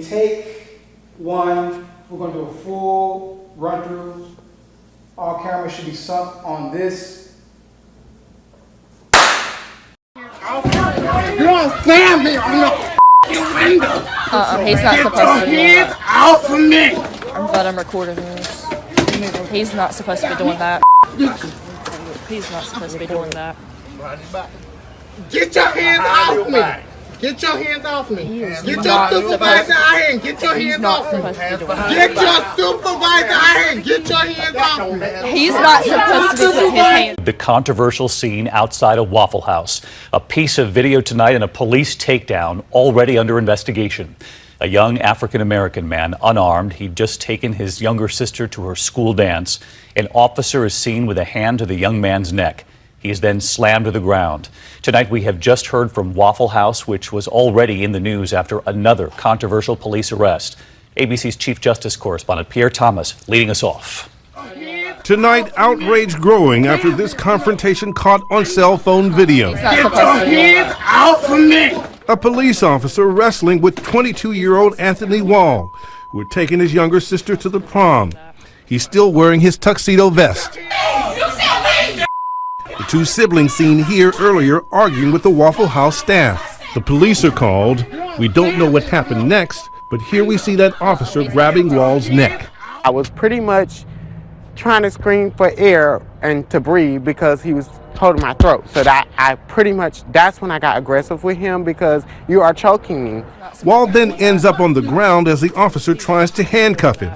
take one, we're going to do a full run through. All cameras should be sunk on this. You don't slam me on the window. He's not supposed to be doing that. Off of me. I'm glad I'm recording this. He's not supposed to be doing that. He's not supposed to be doing that. Get your hands off me. Get your hands off me. Get your supervisor out here and get your hands off me. Get your supervisor out here and get your hands off me. He's not supposed to be putting his hands. The controversial scene outside a Waffle House. A piece of video tonight and a police takedown already under investigation. A young African-American man, unarmed. He'd just taken his younger sister to her school dance. An officer is seen with a hand to the young man's neck. He is then slammed to the ground. Tonight we have just heard from Waffle House, which was already in the news after another controversial police arrest. ABC's Chief Justice correspondent Pierre Thomas leading us off. Tonight, outrage growing after this confrontation caught on cell phone video. Get your hands off of me. A police officer wrestling with 22-year-old Anthony Wall, who had taken his younger sister to the prom. He's still wearing his tuxedo vest. The two siblings seen here earlier arguing with the Waffle House staff. The police are called. We don't know what happened next, but here we see that officer grabbing Wall's neck. I was pretty much trying to scream for air and to breathe because he was holding my throat. So that's when I got aggressive with him because you are choking me. Wall then ends up on the ground as the officer tries to handcuff him.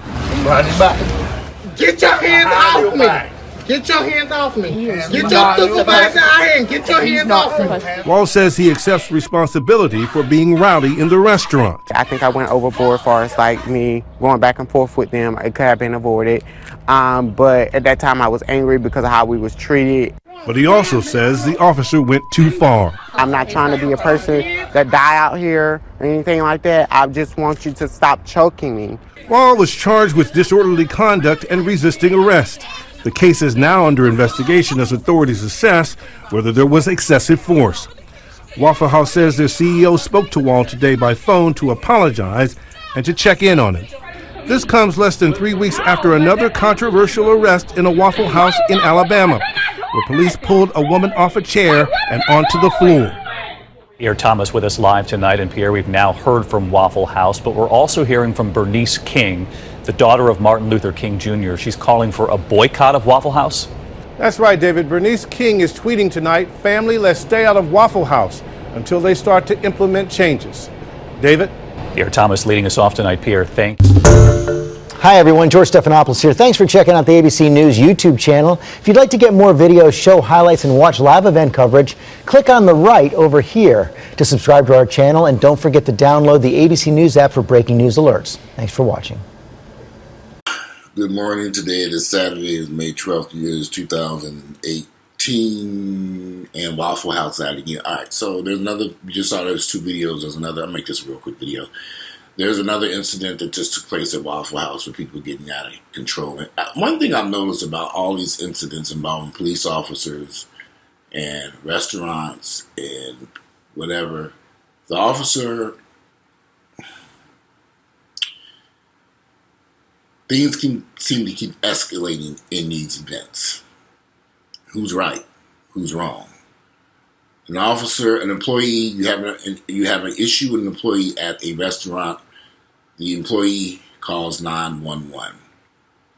Get your hands off me. Get your hands off me. Get your supervisor out here and get your hands off me. Wall says he accepts responsibility for being rowdy in the restaurant. I think I went overboard as far as like me going back and forth with them. It could have been avoided. But at that time I was angry because of how we was treated. But he also says the officer went too far. I'm not trying to be a person that die out here or anything like that. I just want you to stop choking me. Wall was charged with disorderly conduct and resisting arrest. The case is now under investigation as authorities assess whether there was excessive force. Waffle House says their CEO spoke to Wall today by phone to apologize and to check in on him. This comes less than 3 weeks after another controversial arrest in a Waffle House in Alabama, where police pulled a woman off a chair and onto the floor. Pierre Thomas with us live tonight. And Pierre, we've now heard from Waffle House, but we're also hearing from Bernice King, the daughter of Martin Luther King Jr. She's calling for a boycott of Waffle House. That's right, David. Bernice King is tweeting tonight, "Family, let's stay out of Waffle House until they start to implement changes." David? Pierre Thomas leading us off tonight. Pierre, thanks. Hi everyone, George Stephanopoulos here. Thanks for checking out the ABC News YouTube channel. If you'd like to get more videos, show highlights, and watch live event coverage, click on the right over here to subscribe to our channel, and don't forget to download the ABC News app for breaking news alerts. Thanks for watching. Good morning. Today it is Saturday, it's May 12th, years 2018, and Waffle House out again. All right, so there's another, you just saw those two videos. There's another, I'll make this a real quick video. There's another incident that just took place at Waffle House with people getting out of control. And one thing I've noticed about all these incidents involving police officers and restaurants and whatever, the officer, things can seem to keep escalating in these events. Who's right? Who's wrong? An officer, an employee, you have an issue with an employee at a restaurant. The employee calls 911.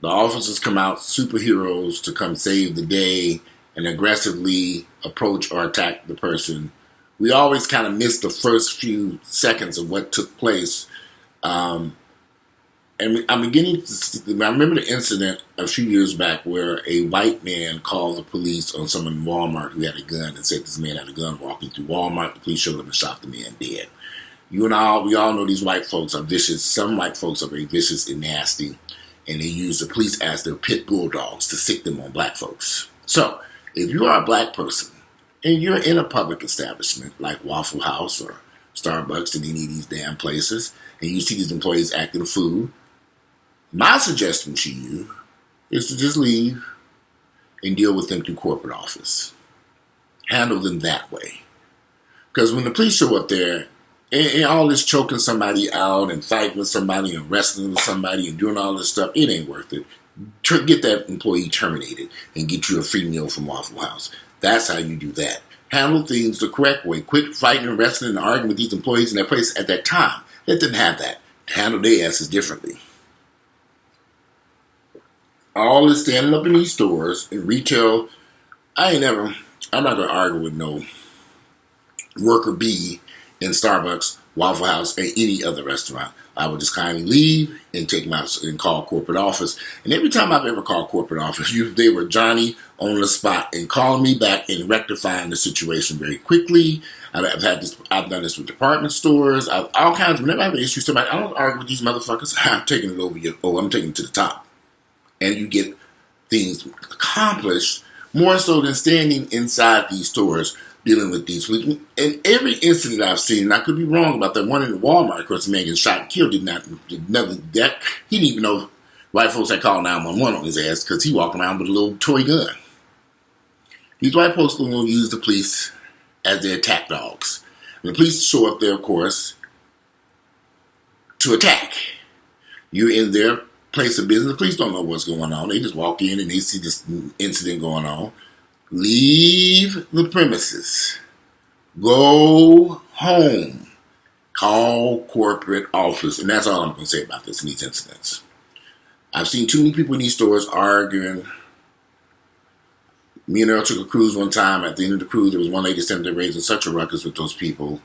The officers come out, superheroes, to come save the day and aggressively approach or attack the person. We always kind of miss the first few seconds of what took place. And I'm beginning to see, I remember the incident a few years back where a white man called the police on someone in Walmart who had a gun and said this man had a gun walking through Walmart. The police showed up and shot the man dead. We all know these white folks are vicious. Some white folks are very vicious and nasty, and they use the police as their pit bulldogs to sick them on black folks. So if you are a black person and you're in a public establishment like Waffle House or Starbucks and any of these damn places, and you see these employees acting a fool, my suggestion to you is to just leave and deal with them through corporate office. Handle them that way. Because when the police show up there, And all this choking somebody out and fighting with somebody and wrestling with somebody and doing all this stuff, it ain't worth it. Get that employee terminated and get you a free meal from Waffle House. That's how you do that. Handle things the correct way. Quit fighting and wrestling and arguing with these employees in their place at that time. Let them have that. Handle their asses differently. All this standing up in these stores in retail, I'm not going to argue with no worker bee in Starbucks, Waffle House, or any other restaurant. I would just kindly leave and take and call corporate office. And every time I've ever called corporate office, they were Johnny on the spot and calling me back and rectifying the situation very quickly. I've done this with department stores. All kinds. Whenever I have an issue with somebody, I don't argue with these motherfuckers. I'm taking it over you. Oh, I'm taking it to the top, and you get things accomplished more so than standing inside these stores dealing with these police. And every incident I've seen, and I could be wrong about that one in Walmart, of course, the man getting shot and killed, did nothing. He didn't even know white folks had called 911 on his ass because he walked around with a little toy gun. These white folks are going to use the police as their attack dogs. And the police show up there, of course, to attack. You're in their place of business. The police don't know what's going on. They just walk in and they see this incident going on. Leave the premises. Go home. Call corporate office. And that's all I'm going to say about this in these incidents. I've seen too many people in these stores arguing. Me and Earl took a cruise one time. At the end of the cruise, there was one lady standing there raising such a ruckus with those people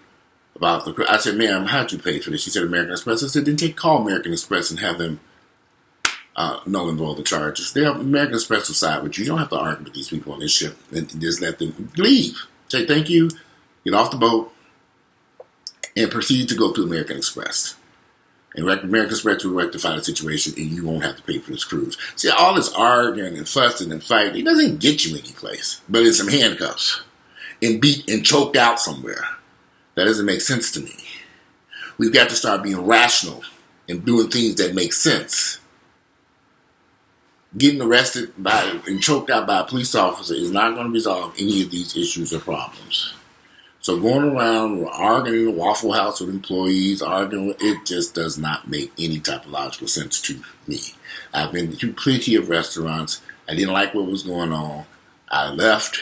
about the cruise. I said, ma'am, how'd you pay for this? She said, American Express. I said, then call American Express and have them null and void the charges. They have American Express will side with you. You don't have to argue with these people on this ship. And just let them leave. Say thank you, get off the boat, and proceed to go to American Express. And American Express will rectify the situation, and you won't have to pay for this cruise. See, all this arguing and fussing and fighting, it doesn't get you any place. But in some handcuffs and beat and choked out somewhere. That doesn't make sense to me. We've got to start being rational and doing things that make sense. Getting arrested and choked out by a police officer is not going to resolve any of these issues or problems. So going around arguing in the Waffle House with employees, it just does not make any type of logical sense to me. I've been to plenty of restaurants. I didn't like what was going on. I left.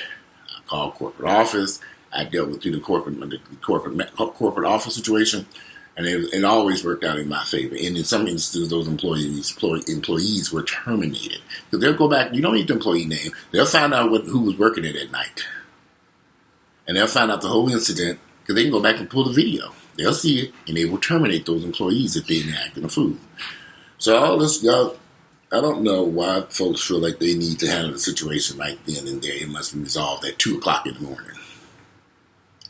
I called corporate office. I dealt with the corporate office situation. And it always worked out in my favor. And in some instances, those employees were terminated. Because they'll go back, you don't need the employee name. They'll find out who was working there that night. And they'll find out the whole incident because they can go back and pull the video. They'll see it, and they will terminate those employees if they didn't act in a food. So all this stuff, I don't know why folks feel like they need to handle the situation right then and there. It must be resolved at 2 o'clock in the morning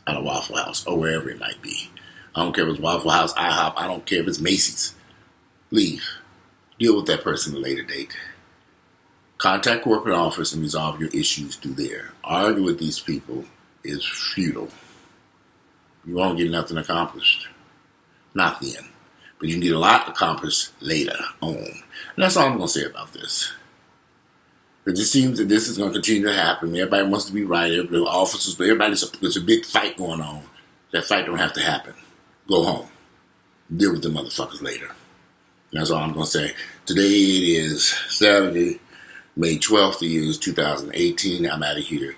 at a Waffle House or wherever it might be. I don't care if it's Waffle House, IHOP. I don't care if it's Macy's. Leave. Deal with that person at a later date. Contact corporate office and resolve your issues through there. Argue with these people is futile. You won't get nothing accomplished. Not then. But you can get a lot accomplished later on. And that's all I'm going to say about this. It just seems that this is going to continue to happen. Everybody wants to be right. There's a big fight going on. That fight don't have to happen. Go home. Deal with the motherfuckers later. That's all I'm going to say. Today it is Saturday, May 12th, the year is 2018. I'm out of here.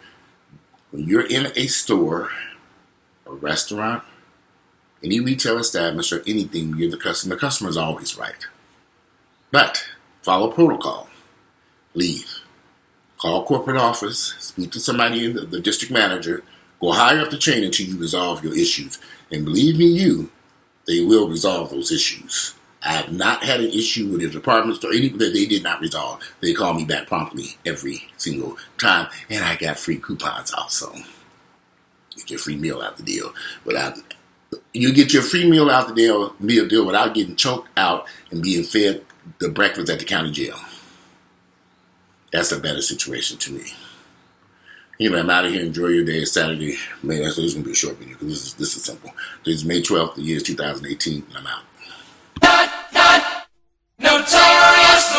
When you're in a store, a restaurant, any retail establishment, or anything, you're the customer. The customer is always right. But follow protocol. Leave. Call corporate office. Speak to somebody in the district manager. Go higher up the chain until you resolve your issues. And believe me, they will resolve those issues. I have not had an issue with the department store, anything that they did not resolve. They call me back promptly every single time. And I got free coupons also. Get your free meal out the deal. You get your free meal out the deal without getting choked out and being fed the breakfast at the county jail. That's a better situation to me. Anyway, I'm out of here. Enjoy your day. It's Saturday. May this is going to be a short video because this is simple. This is May 12th, the year is 2018, and I'm out. Notorious.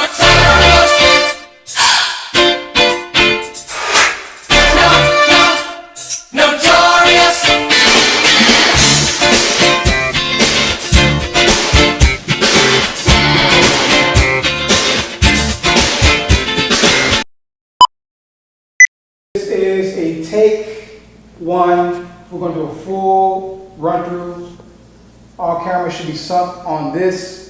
take one, we're gonna do a full run through. All cameras should be sunk on this